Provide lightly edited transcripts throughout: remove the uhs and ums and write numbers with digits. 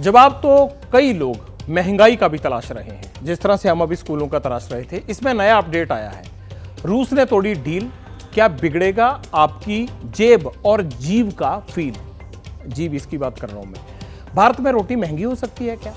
जवाब तो कई लोग महंगाई का भी तलाश रहे हैं, जिस तरह से हम अभी स्कूलों का तलाश रहे थे। इसमें नया अपडेट आया है। रूस ने तोड़ी डील, क्या बिगड़ेगा आपकी जेब और जीव का फील। जीव इसकी बात कर रहा हूं मैं। भारत में रोटी महंगी हो सकती है क्या।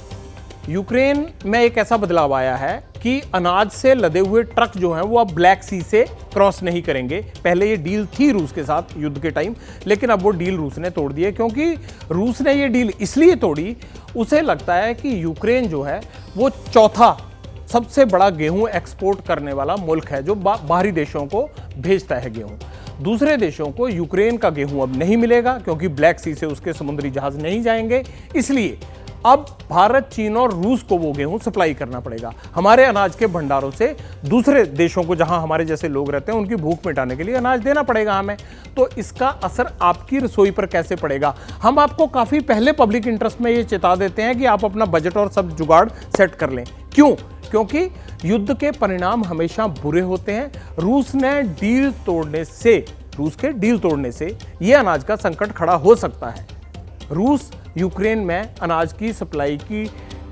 यूक्रेन में एक ऐसा बदलाव आया है कि अनाज से लदे हुए ट्रक जो हैं वो अब ब्लैक सी से क्रॉस नहीं करेंगे। पहले ये डील थी रूस के साथ युद्ध के टाइम, लेकिन अब वो डील रूस ने तोड़ दी है, क्योंकि रूस ने ये डील इसलिए तोड़ी, उसे लगता है कि यूक्रेन जो है वो चौथा सबसे बड़ा गेहूं एक्सपोर्ट करने वाला मुल्क है, जो बाहरी देशों को भेजता है गेहूं। दूसरे देशों को यूक्रेन का गेहूं अब नहीं मिलेगा, क्योंकि ब्लैक सी से उसके समुद्री जहाज नहीं जाएंगे। इसलिए अब भारत, चीन और रूस को वो गेहूं सप्लाई करना पड़ेगा। हमारे अनाज के भंडारों से दूसरे देशों को, जहां हमारे जैसे लोग रहते हैं, उनकी भूख मिटाने के लिए अनाज देना पड़ेगा हमें। तो इसका असर आपकी रसोई पर कैसे पड़ेगा। हम आपको काफी पहले पब्लिक इंटरेस्ट में ये चेता देते हैं कि आप अपना बजट और सब जुगाड़ सेट कर लें। क्यों? क्योंकि युद्ध के परिणाम हमेशा बुरे होते हैं। रूस के डील तोड़ने से यह अनाज का संकट खड़ा हो सकता है। रूस यूक्रेन में अनाज की सप्लाई की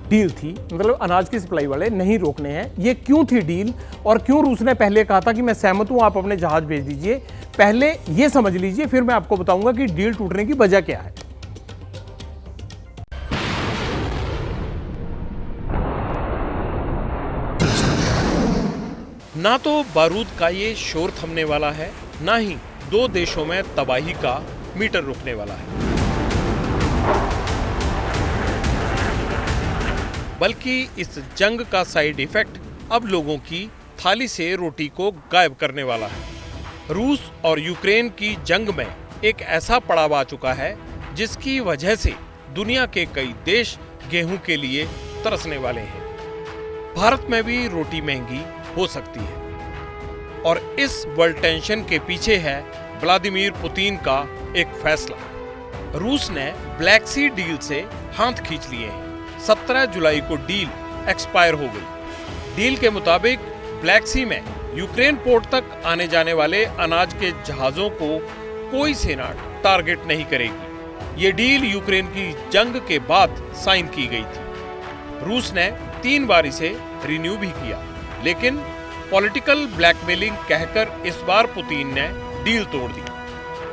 डील थी, मतलब अनाज की सप्लाई वाले नहीं रोकने हैं। ये क्यों थी डील, और क्यों रूस ने पहले कहा था कि मैं सहमत हूं, आप अपने जहाज भेज दीजिए। पहले ये समझ लीजिए, फिर मैं आपको बताऊंगा कि डील टूटने की वजह क्या है। ना तो बारूद का ये शोर थमने वाला है, ना ही दो देशों में तबाही का मीटर रुकने वाला है, बल्कि इस जंग का साइड इफेक्ट अब लोगों की थाली से रोटी को गायब करने वाला है। रूस और यूक्रेन की जंग में एक ऐसा पड़ाव आ चुका है जिसकी वजह से दुनिया के कई देश गेहूं के लिए तरसने वाले हैं। भारत में भी रोटी महंगी हो सकती है, और इस वर्ल्ड टेंशन के पीछे है व्लादिमीर पुतिन का एक फैसला। रूस ने ब्लैक सी डील से हाथ खींच लिए हैं। 17 जुलाई को डील एक्सपायर हो गई। डील के मुताबिक ब्लैक सी में यूक्रेन पोर्ट तक आने जाने वाले अनाज के जहाजों को कोई सेना टारगेट नहीं करेगी। ये डील यूक्रेन की जंग के बाद साइन की गई थी। रूस ने 3 बार इसे रिन्यू भी किया, लेकिन पॉलिटिकल ब्लैकमेलिंग कहकर इस बार पुतिन ने डील तोड़ दी।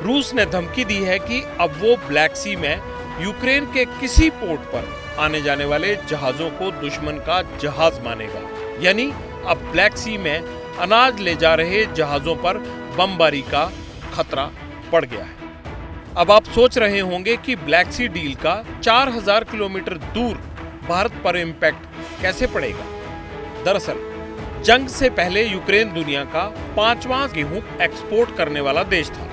रूस ने धमकी दी है कि अब वो ब्लैक सी में यूक्रेन के किसी पोर्ट पर आने जाने वाले जहाजों को दुश्मन का जहाज मानेगा। यानी अब ब्लैक सी में अनाज ले जा रहे जहाजों पर बमबारी का खतरा बढ़ गया है। अब आप सोच रहे होंगे कि ब्लैक सी डील का 4000 किलोमीटर दूर भारत पर इम्पैक्ट कैसे पड़ेगा। दरअसल जंग से पहले यूक्रेन दुनिया का 5वां गेहूं एक्सपोर्ट करने वाला देश था।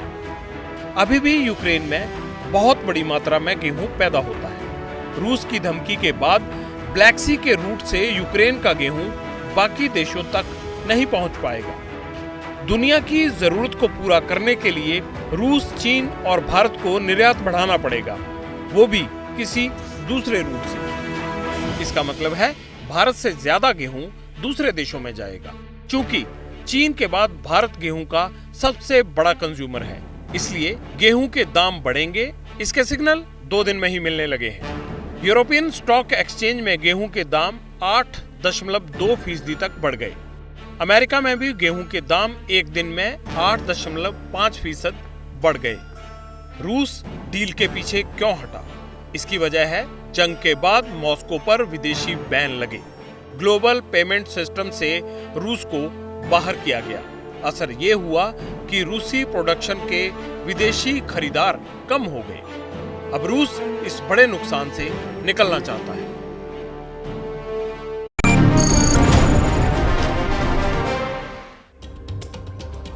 अभी भी यूक्रेन में बहुत बड़ी मात्रा में गेहूं पैदा होता है। रूस की धमकी के बाद ब्लैक सी के रूट से यूक्रेन का गेहूं बाकी देशों तक नहीं पहुंच पाएगा। दुनिया की जरूरत को पूरा करने के लिए रूस, चीन और भारत को निर्यात बढ़ाना पड़ेगा, वो भी किसी दूसरे रूट से। इसका मतलब है भारत से ज्यादा गेहूं दूसरे देशों में जाएगा। चूंकि चीन के बाद भारत गेहूं का सबसे बड़ा कंज्यूमर है, इसलिए गेहूं के दाम बढ़ेंगे। इसके सिग्नल 2 दिन में ही मिलने लगे हैं। यूरोपियन स्टॉक एक्सचेंज में गेहूं के दाम 8.2% तक बढ़ गए। अमेरिका में भी गेहूं के दाम एक दिन में 8.5% बढ़ गए। रूस डील के पीछे क्यों हटा? इसकी वजह है जंग के बाद मॉस्को पर विदेशी बैन लगे। ग्लोबल पेमेंट सिस्टम से रूस को बाहर किया गया। असर ये हुआ कि रूसी प्रोडक्शन के विदेशी खरीदार कम हो गए। अब रूस इस बड़े नुकसान से निकलना चाहता है।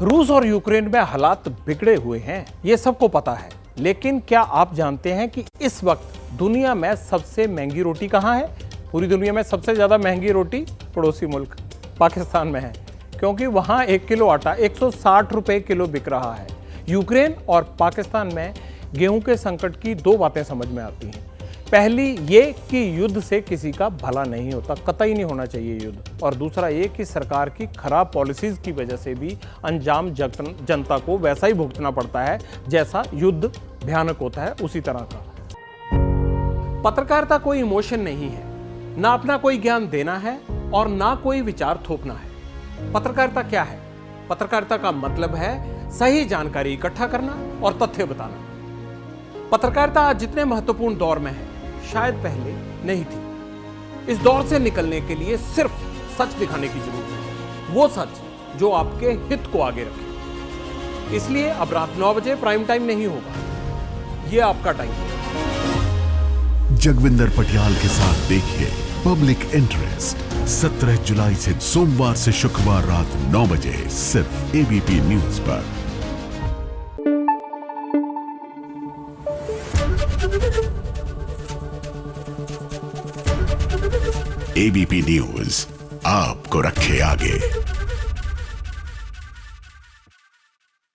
रूस और यूक्रेन में हालात बिगड़े हुए हैं, ये सबको पता है। लेकिन क्या आप जानते हैं कि इस वक्त दुनिया में सबसे महंगी रोटी कहां है? पूरी दुनिया में सबसे ज्यादा महंगी रोटी पड़ोसी मुल्क पाकिस्तान में है, क्योंकि वहां 1 किलो आटा 160 रुपए किलो बिक रहा है। यूक्रेन और पाकिस्तान में गेहूं के संकट की 2 बातें समझ में आती हैं। पहली ये कि युद्ध से किसी का भला नहीं होता, कतई नहीं होना चाहिए युद्ध। और दूसरा ये कि सरकार की खराब पॉलिसीज की वजह से भी अंजाम जनता को वैसा ही भुगतना पड़ता है जैसा युद्ध भयानक होता है उसी तरह का। पत्रकारिता कोई इमोशन नहीं है, ना अपना कोई ज्ञान देना है और ना कोई विचार थोपना है। पत्रकारिता क्या है? पत्रकारिता का मतलब है सही जानकारी इकट्ठा करना और तथ्य बताना। पत्रकारिता आज जितने महत्वपूर्ण दौर में है, शायद पहले नहीं थी। इस दौर से निकलने के लिए सिर्फ सच दिखाने की जरूरत है, वो सच जो आपके हित को आगे रखे। इसलिए अब रात 9 बजे प्राइम टाइम नहीं होगा, ये आपका टाइम है। जगविंदर पटियाल के साथ देखिए पब्लिक इंटरेस्ट 17 जुलाई से सोमवार से शुक्रवार रात 9 बजे सिर्फ एबीपी न्यूज पर। एबीपी न्यूज आपको रखे आगे।